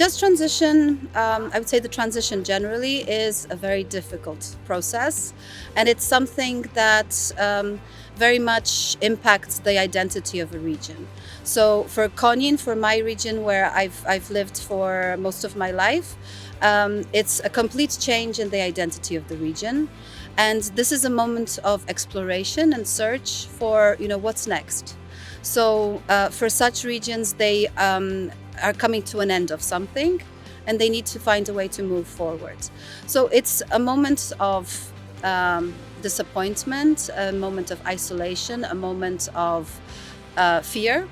Just transition, I would say the transition generally is a very difficult process, and it's something that very much impacts the identity of a region. So for Konin, for my region where I've lived for most of my life, it's a complete change in the identity of the region. And this is a moment of exploration and search for, what's next. So for such regions, they are coming to an end of something, and they need to find a way to move forward. So it's a moment of disappointment, a moment of isolation, a moment of fear,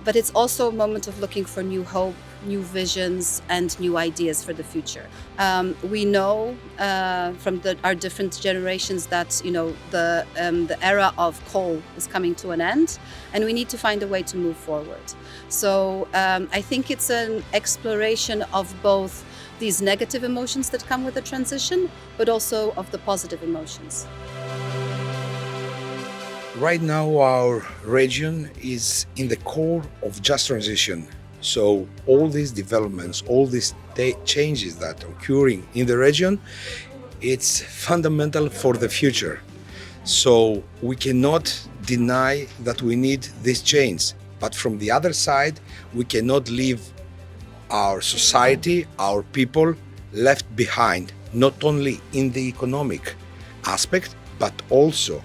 but it's also a moment of looking for new hope, new visions, and new ideas for the future. We know from our different generations that the era of coal is coming to an end, and we need to find a way to move forward. So I think it's an exploration of both these negative emotions that come with the transition, but also of the positive emotions. Right now, our region is in the core of just transition. So all these developments, all these changes that are occurring in the region, it's fundamental for the future. So we cannot deny that we need this change. But from the other side, we cannot leave our society, our people left behind, not only in the economic aspect, but also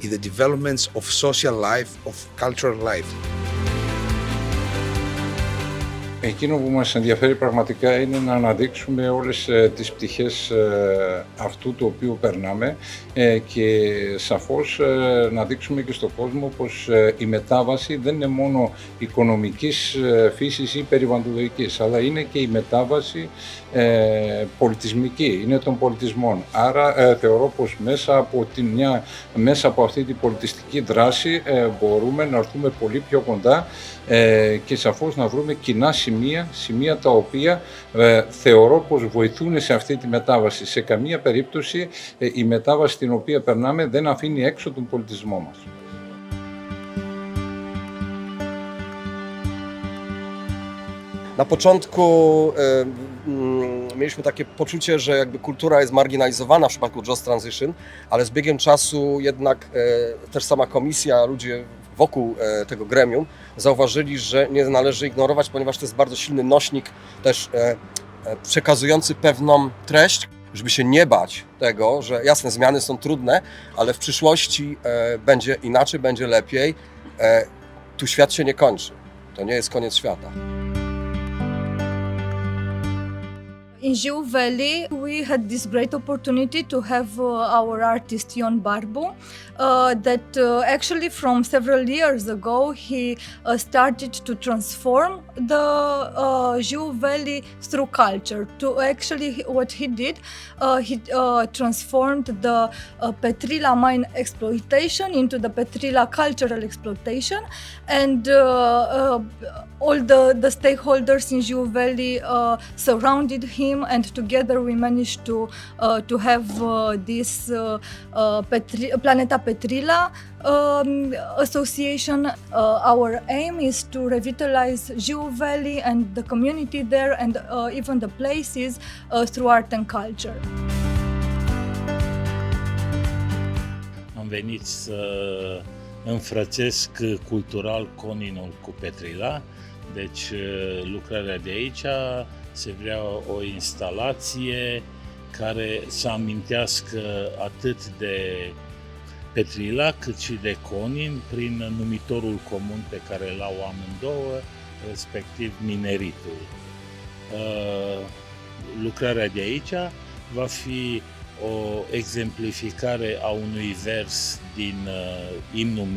in the developments of social life, of cultural life. Εκείνο που μας ενδιαφέρει πραγματικά είναι να αναδείξουμε όλες τις πτυχές αυτού του οποίου περνάμε και σαφώς να δείξουμε και στον κόσμο πως η μετάβαση δεν είναι μόνο οικονομικής φύσης ή περιβαλλοντικής, αλλά είναι και η μετάβαση πολιτισμική, είναι των πολιτισμών. Άρα θεωρώ πως μέσα από αυτή την πολιτιστική δράση μπορούμε να έρθουμε πολύ πιο κοντά και σαφώς να βρούμε κοινά σημεία τα οποία θεωρώ πως βοηθούν σε αυτή τη μετάβαση. Σε καμία περίπτωση η μετάβαση την οποία περνάμε δεν αφήνει έξω τον πολιτισμό μας. Na początku mieliśmy takie poczucie, że jakby kultura jest marginalizowana w przypadku Just Transition, ale z biegiem czasu jednak też sama komisja, ludzie wokół tego gremium zauważyli, że nie należy ignorować, ponieważ to jest bardzo silny nośnik też przekazujący pewną treść, żeby się nie bać tego, że jasne, zmiany są trudne, ale w przyszłości będzie inaczej, będzie lepiej. Tu świat się nie kończy. To nie jest koniec świata. In Jiu Valley, we had this great opportunity to have our artist Ion Barbu, that actually from several years ago he started to transform the Jiu Valley through culture. To actually what he did, he transformed the Petrila mine exploitation into the Petrila cultural exploitation, and all the stakeholders in Jiu Valley surrounded him, and together we managed to have this Planeta Petrila association. Our aim is to revitalize Jiu Valley and the community there, and even the places through art and culture. Am venit să înfrățesc cultural Koninul cu Petrila, deci lucrarea de aici se vrea o instalație care să amintească atât de Petrila cât și de Konin prin numitorul comun pe care îl au amândouă, respectiv mineritul. Lucrarea de aici va fi o exemplificare a unui vers din Imnul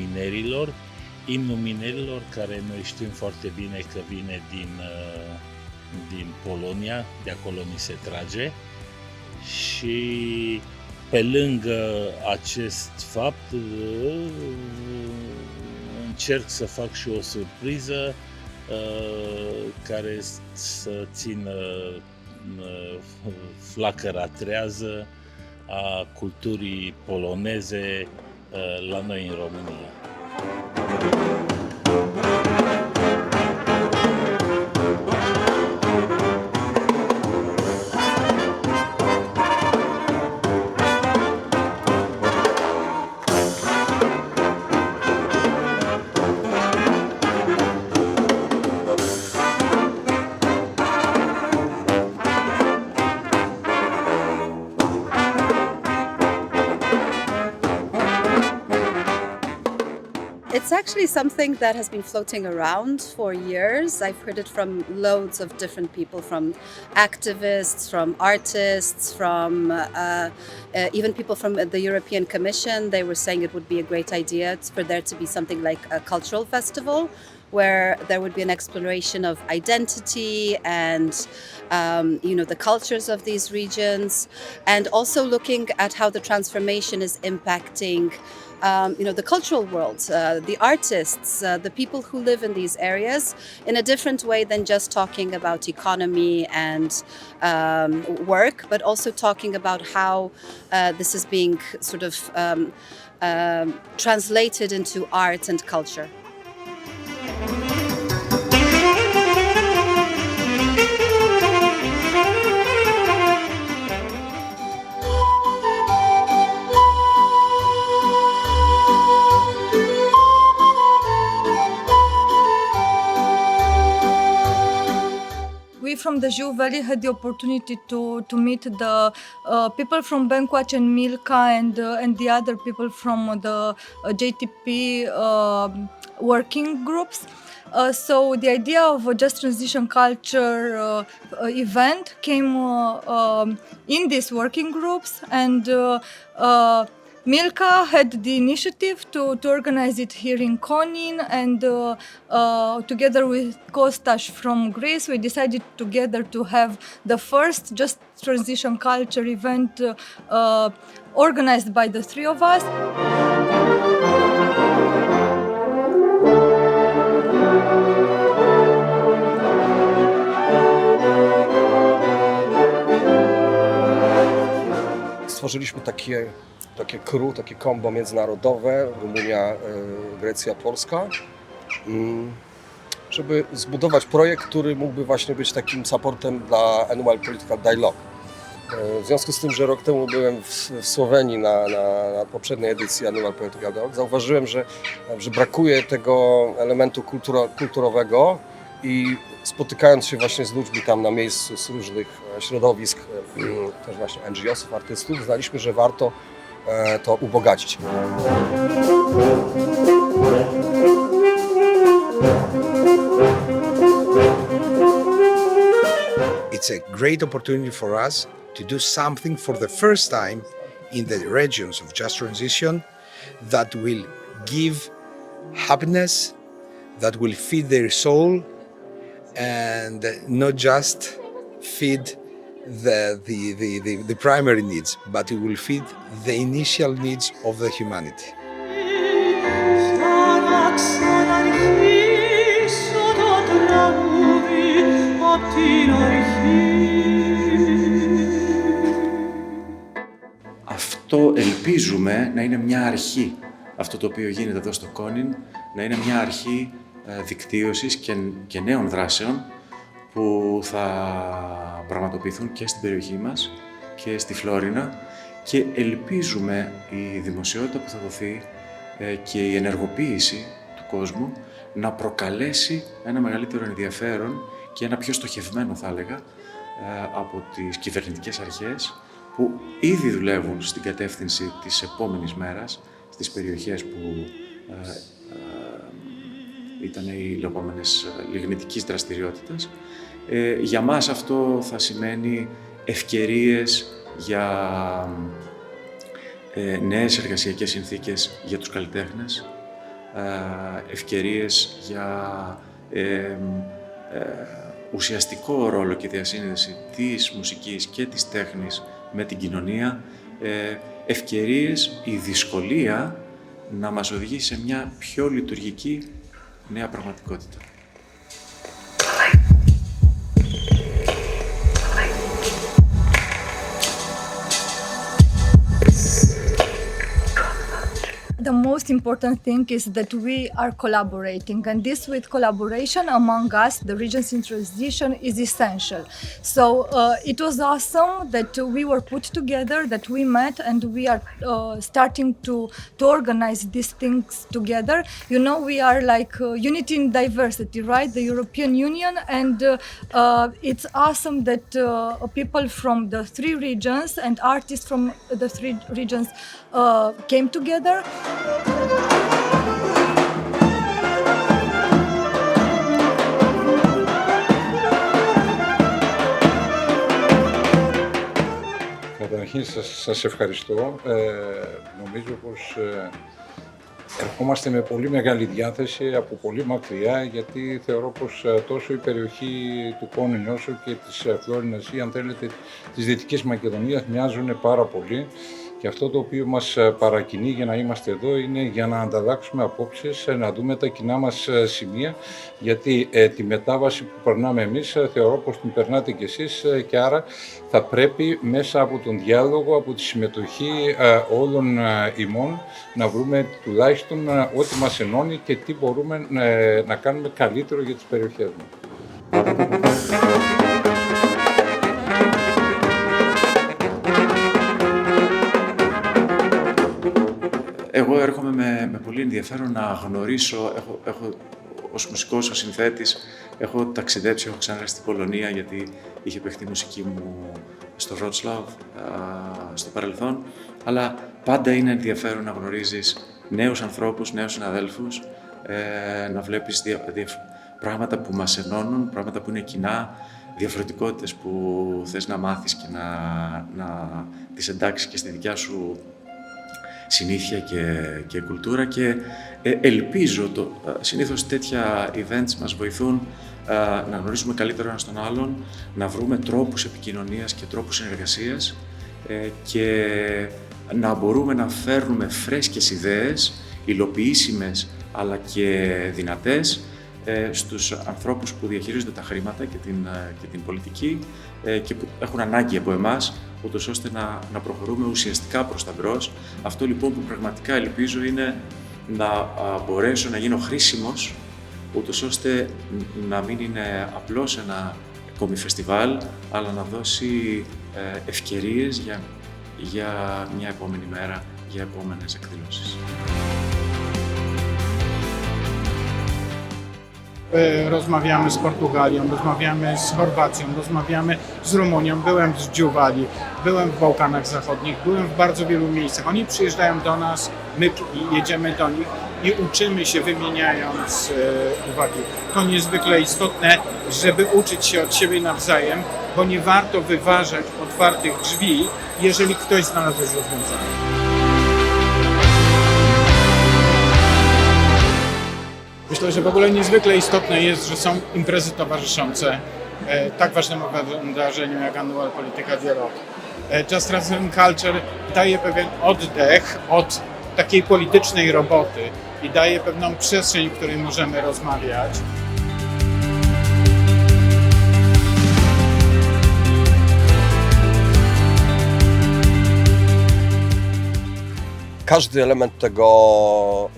Minerilor, care noi știm foarte bine că vine din Polonia, de acolo ni se trage, și pe lângă acest fapt încerc să fac și o surpriză care să țină flacăra trează a culturii poloneze la noi în România. It's actually something that has been floating around for years. I've heard it from loads of different people, from activists, from artists, from even people from the European Commission. They were saying it would be a great idea for there to be something like a cultural festival where there would be an exploration of identity and the cultures of these regions, and also looking at how the transformation is impacting the cultural world, the artists, the people who live in these areas in a different way than just talking about economy and work, but also talking about how this is being sort of translated into art and culture. We from the Jiu Valley had the opportunity to meet the people from Benkovac and Milka and the other people from the JTP working groups. So the idea of a Just Transition Culture event came in these working groups, and Milka had the initiative to organize it here in Konin, and together with Kostas from Greece, we decided together to have the first Just Transition Culture event organized by the three of us. Stworzyliśmy takie crew, takie kombo międzynarodowe, Rumunia, Grecja, Polska, żeby zbudować projekt, który mógłby właśnie być takim supportem dla Annual Political Dialogue. W związku z tym, że rok temu byłem w Słowenii na poprzedniej edycji Annual Political Dialogue, zauważyłem, że brakuje tego elementu kulturowego i spotykając się właśnie z ludźmi tam na miejscu, z różnych środowisk, też właśnie NGO-sów, artystów, znaliśmy, że warto to ubogacić. It's a great opportunity for us to do something for the first time in the regions of Just Transition that will give happiness, that will feed their soul, and not just feed the primary needs, but it will feed the initial needs of the humanity. Αυτό ελπίζουμε να είναι μια αρχή. Αυτό το οποίο γίνεται εδώ στο Κόνιν, να είναι μια αρχή δικτύωσης και νέων δράσεων που θα πραγματοποιηθούν και στην περιοχή μας και στη Φλόρινα, και ελπίζουμε η δημοσιότητα που θα δοθεί και η ενεργοποίηση του κόσμου να προκαλέσει ένα μεγαλύτερο ενδιαφέρον και ένα πιο στοχευμένο, θα έλεγα, από τις κυβερνητικές αρχές που ήδη δουλεύουν στην κατεύθυνση της επόμενης μέρας στις περιοχές που ήταν οι λεγόμενες λιγνητικής δραστηριότητας. Για μας αυτό θα σημαίνει ευκαιρίες για νέες εργασιακές συνθήκες για τους καλλιτέχνες, ευκαιρίες για ουσιαστικό ρόλο και διασύνδεση της μουσικής και της τέχνης με την κοινωνία, ευκαιρίες, η δυσκολία να μας οδηγήσει σε μια πιο λειτουργική νέα πραγματικότητα. The most important thing is that we are collaborating, and this with collaboration among us, the regions in transition, is essential. So it was awesome that we were put together, that we met, and we are starting to organize these things together. You know, we are like unity in diversity, right? The European Union, and it's awesome that people from the three regions and artists from the three regions came together. Καταρχήν σας ευχαριστώ. Νομίζω πως ερχόμαστε με πολύ μεγάλη διάθεση από πολύ μακριά, γιατί θεωρώ πως τόσο η περιοχή του Κόνιν όσο και της Φλόρινας ή αν θέλετε της Δυτικής Μακεδονίας μοιάζουν πάρα πολύ. Και αυτό το οποίο μας παρακινεί για να είμαστε εδώ είναι για να ανταλλάξουμε απόψεις, να δούμε τα κοινά μας σημεία, γιατί τη μετάβαση που περνάμε εμείς θεωρώ πως την περνάτε κι εσείς και άρα θα πρέπει μέσα από τον διάλογο, από τη συμμετοχή όλων ημών να βρούμε τουλάχιστον ό,τι μας ενώνει και τι μπορούμε να κάνουμε καλύτερο για τις περιοχές μας. Εγώ έρχομαι με πολύ ενδιαφέρον να γνωρίσω, έχω ως μουσικός, ως συνθέτης, έχω ταξιδέψει, έχω ξανάρθει στην Πολωνία γιατί είχε παιχτεί η μουσική μου στο Wrocław στο παρελθόν, αλλά πάντα είναι ενδιαφέρον να γνωρίζεις νέους ανθρώπους, νέους συναδέλφους, να βλέπεις πράγματα που μας ενώνουν, πράγματα που είναι κοινά, διαφορετικότητες που θες να μάθεις και να τις εντάξεις και στη δικιά σου συνήθεια και κουλτούρα και ελπίζω, συνήθως τέτοια events μας βοηθούν να γνωρίσουμε καλύτερα ένας τον άλλον, να βρούμε τρόπους επικοινωνίας και τρόπους συνεργασίας και να μπορούμε να φέρνουμε φρέσκες ιδέες, υλοποιήσιμες αλλά και δυνατές στους ανθρώπους που διαχειρίζονται τα χρήματα και την πολιτική και που έχουν ανάγκη από εμάς, ούτως ώστε να προχωρούμε ουσιαστικά προς τα μπρος. Αυτό λοιπόν που πραγματικά ελπίζω είναι να μπορέσω να γίνω χρήσιμος, ούτως ώστε να μην είναι απλώς ένα κόμι φεστιβάλ, αλλά να δώσει ευκαιρίες για μια επόμενη μέρα, για επόμενες εκδηλώσεις. Rozmawiamy z Portugalią, rozmawiamy z Chorwacją, rozmawiamy z Rumunią, byłem w Dziuwali, byłem w Bałkanach Zachodnich, byłem w bardzo wielu miejscach. Oni przyjeżdżają do nas, my jedziemy do nich i uczymy się, wymieniając uwagi. To niezwykle istotne, żeby uczyć się od siebie nawzajem, bo nie warto wyważać otwartych drzwi, jeżeli ktoś znalazł już rozwiązanie. Myślę, że w ogóle niezwykle istotne jest, że są imprezy towarzyszące tak ważnemu wydarzeniu jak Annual Polityka Dialog. Just Transcendent Culture daje pewien oddech od takiej politycznej roboty i daje pewną przestrzeń, w której możemy rozmawiać. Każdy element tego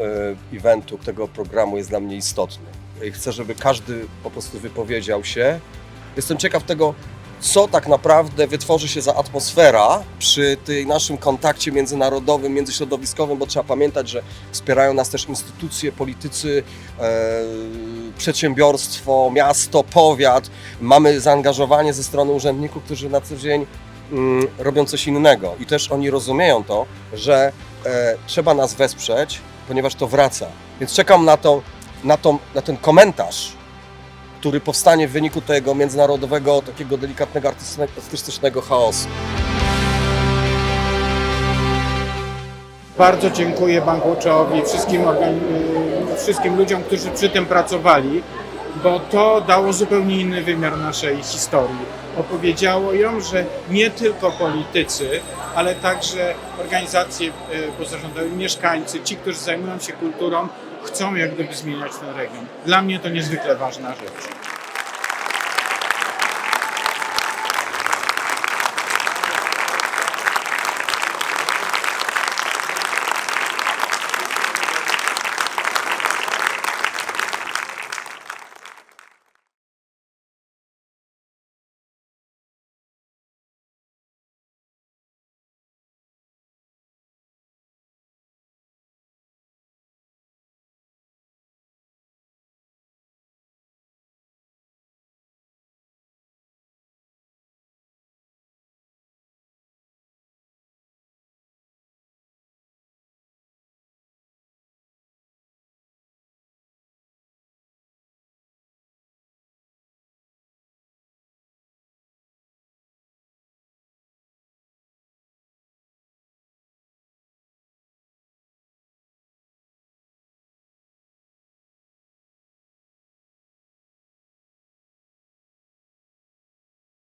eventu, tego programu jest dla mnie istotny. Chcę, żeby każdy po prostu wypowiedział się. Jestem ciekaw tego, co tak naprawdę wytworzy się za atmosfera przy tym naszym kontakcie międzynarodowym, międzyśrodowiskowym, bo trzeba pamiętać, że wspierają nas też instytucje, politycy, przedsiębiorstwo, miasto, powiat. Mamy zaangażowanie ze strony urzędników, którzy na co dzień robią coś innego i też oni rozumieją to, że trzeba nas wesprzeć, ponieważ to wraca. Więc czekam na ten komentarz, który powstanie w wyniku tego międzynarodowego, takiego delikatnego, artystycznego chaosu. Bardzo dziękuję Bank-Watchowi, wszystkim ludziom, którzy przy tym pracowali, bo to dało zupełnie inny wymiar naszej historii. Opowiedziało ją, że nie tylko politycy, ale także organizacje pozarządowe, mieszkańcy, ci, którzy zajmują się kulturą, chcą jak gdyby zmieniać ten region. Dla mnie to niezwykle ważna rzecz.